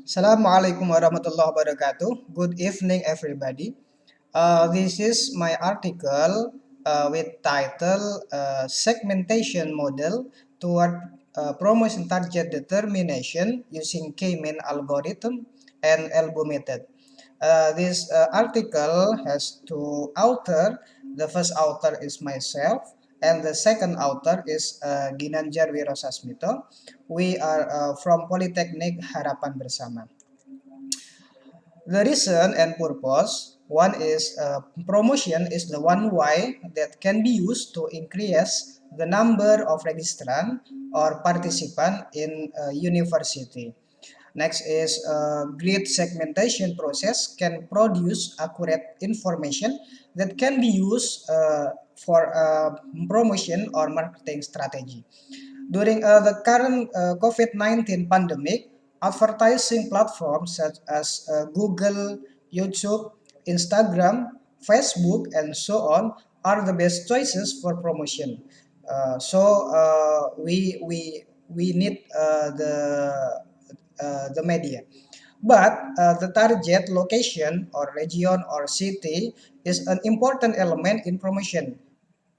Assalamualaikum warahmatullahi wabarakatuh. Good evening, everybody. This is my article with title Segmentation Model Toward Promotion Target Determination using K-mean algorithm and ELBO method. This article has two authors. The first author is myself, and the second author is Ginanjar Wirosasmito. We are from Politeknik Harapan Bersama. The reason and purpose, one is promotion is the one way that can be used to increase the number of registrant or participant in a university. Next is grid segmentation process can produce accurate information that can be used for promotion or marketing strategy. During the current COVID-19 pandemic, advertising platforms such as Google, YouTube, Instagram, Facebook, and so on are the best choices for promotion. We need the media. But the target location or region or city is an important element in promotion.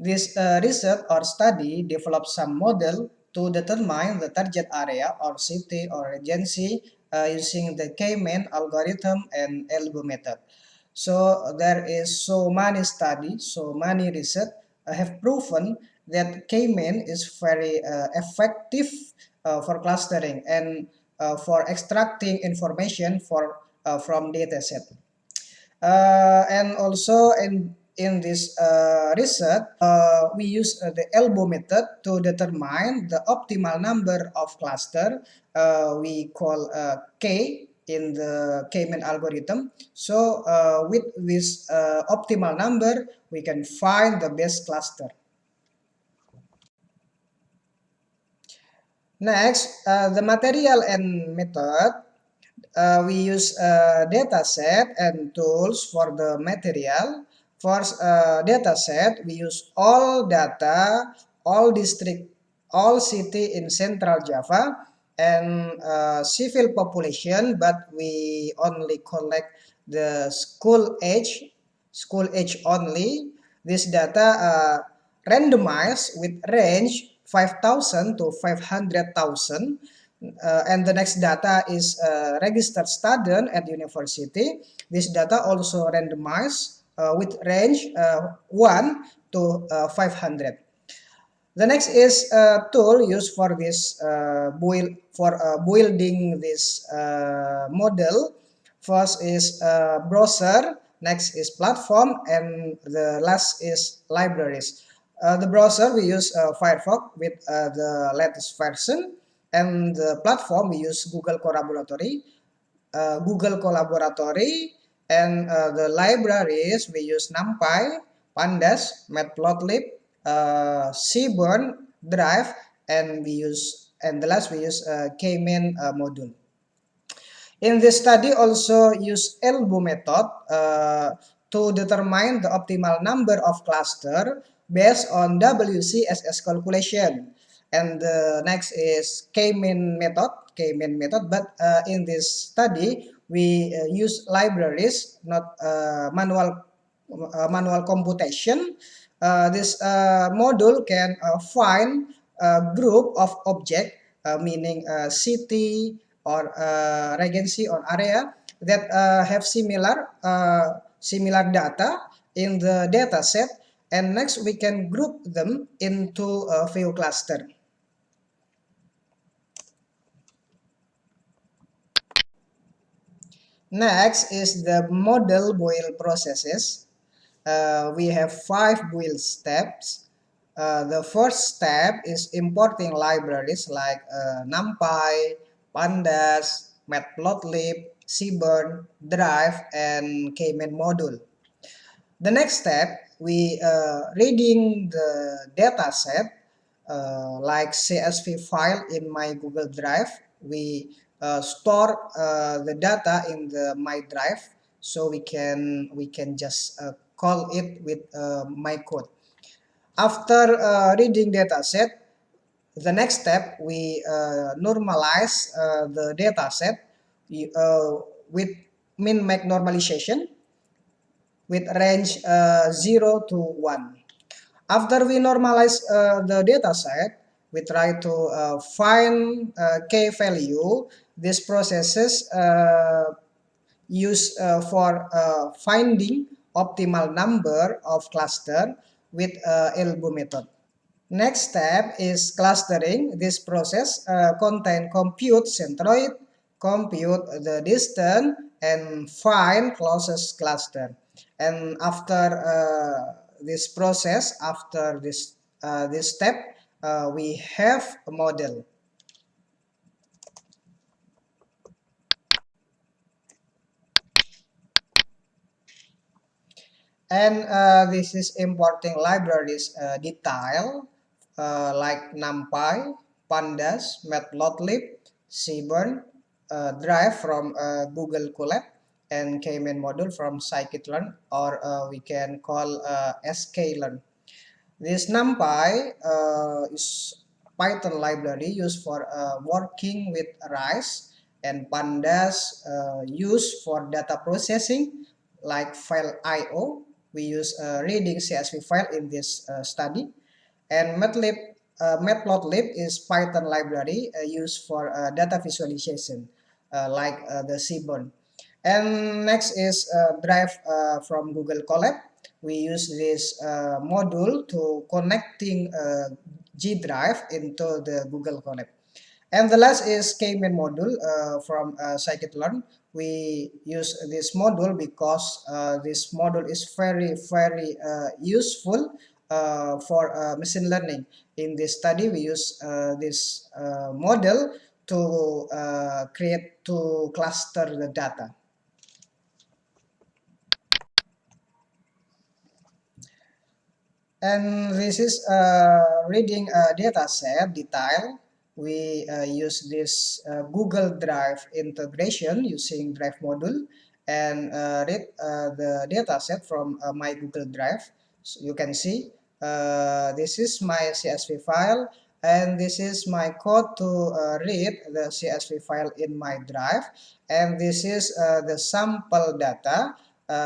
This research or study develops some model to determine the target area or city or agency using the K-mean algorithm and ELBO method. So there is so many studies, so many research have proven that K-mean is very effective for clustering and for extracting information from dataset. And also in this research, we use the ELBO method to determine the optimal number of cluster. We call K in the K-mean algorithm. So with this optimal number, we can find the best cluster. Next, the material and method. We use data set and tools for the material. For data set, we use all data, all district, all city in Central Java, and civil population, but we only collect the school age only. This data randomized with range 5,000 to 500,000. And the next data is registered student at university. This data also randomized with range 1 to 500. The next is a tool used for this building this model. First is browser, next is platform, and the last is libraries. The browser we use Firefox with the latest version, and the platform we use Google Collaboratory, and the libraries we use NumPy, Pandas, Matplotlib, Seaborn, Drive, and the last we use K-mean module. In this study also use ELBO method to determine the optimal number of cluster based on WCSS calculation. And the next is K-mean method. But in this study, we use libraries, not manual computation. This module can find a group of object, meaning city or regency or area that have similar data in the data set, and next we can group them into a few cluster. Next is the model build processes. We have 5 build steps. The first step is importing libraries like NumPy, Pandas, Matplotlib, Seaborn, Drive, and K-mean module. The next step, we reading the data set like CSV file in my Google Drive. We store the data in the My Drive, so we can just call it with my code. After reading data set, The next step, we normalize the data set with min-max normalization with range 0 to 1. After we normalize the data set, we try to find k value. These processes used for finding optimal number of cluster with ELBO method. Next step is clustering. This process contain compute centroid, compute the distance, and find closest cluster. And after this process, after this step, we have a model. And this is importing libraries detail like NumPy, Pandas, Matplotlib, Seaborn, Drive from Google Colab, and K-main module from scikit-learn, or we can call sklearn. This NumPy is Python library used for working with RISE, and Pandas used for data processing like file I/O. We use reading CSV file in this study. And Matplotlib is Python library used for data visualization like the Seaborn. And next is Drive from Google Colab. We use this module to connecting G Drive into the Google Colab. And the last is K-main module from scikit-learn. We use this module because this module is very useful for machine learning. In this study, we use this model to to cluster the data. And this is reading a data set detail. We use this Google Drive integration using Drive module and read the data set from my Google Drive. So you can see this is my CSV file, and this is my code to read the CSV file in my Drive, and this is the sample data.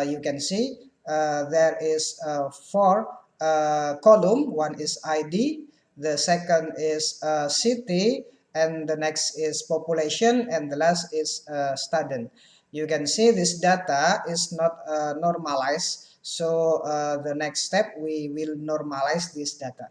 You can see there is four column. One is ID, the second is city, and the next is population, and the last is student. You can see this data is not normalized, so the next step, we will normalize this data.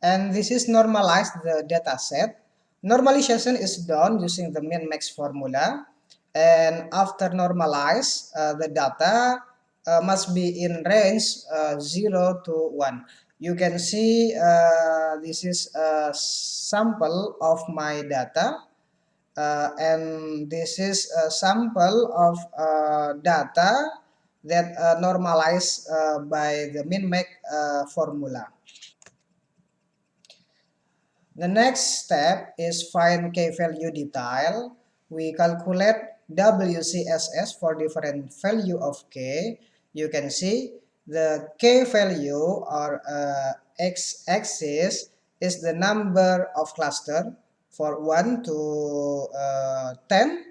And this is normalized the data set. Normalization is done using the min-max formula. And after normalize, the data must be in range 0 to 1. You can see this is a sample of my data. And this is a sample of data that normalized by the min-max formula. The next step is find k-value detail. We calculate WCSS for different value of k. You can see the k value or x-axis is the number of cluster for 1 to 10.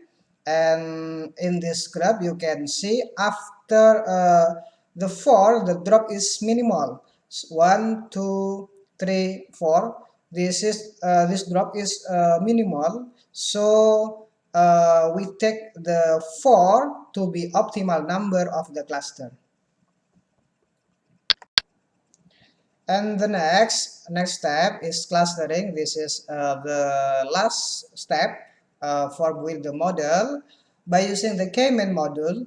And in this graph, you can see after the 4, the drop is minimal. 1, 2, 3, 4. This drop is minimal, so we take the 4 to be optimal number of the cluster. And the next step is clustering. This is the last step for build the model. By using the K-main module,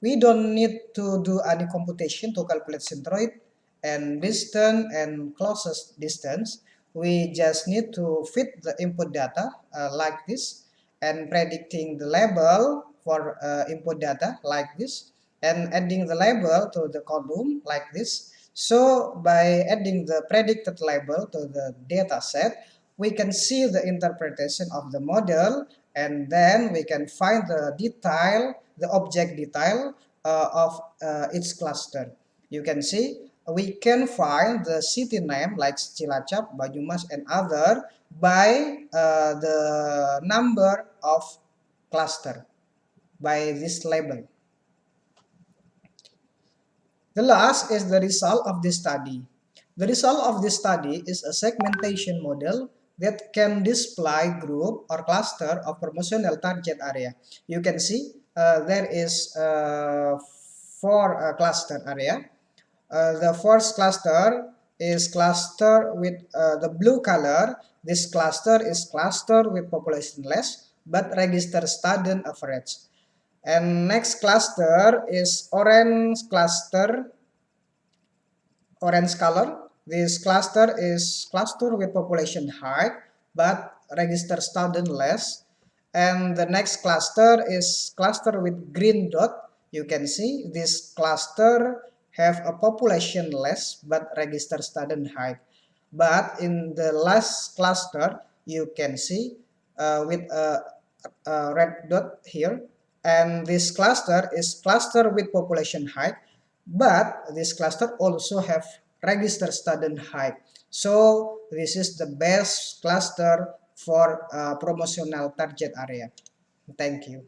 we don't need to do any computation to calculate centroid and distance and closest distance. We just need to fit the input data like this, and predicting the label for input data like this, and adding the label to the column like this. So by adding the predicted label to the data set, we can see the interpretation of the model, and then we can find the detail, the object detail of each cluster. You can see we can find the city name like Cilacap, Banyumas, and other by the number of cluster, by this label. The last is the result of this study. The result of this study is a segmentation model that can display group or cluster of promotional target area. You can see there is four cluster area. The first cluster is cluster with the blue color. This cluster is cluster with population less but register student average. And next cluster is orange cluster, orange color. This cluster is cluster with population high but register student less. And the next cluster is cluster with green dot. You can see this cluster have a population less but register student high. But in the last cluster, you can see with a red dot here. And this cluster is cluster with population high, but this cluster also have register student high. So this is the best cluster for promotional target area. Thank you.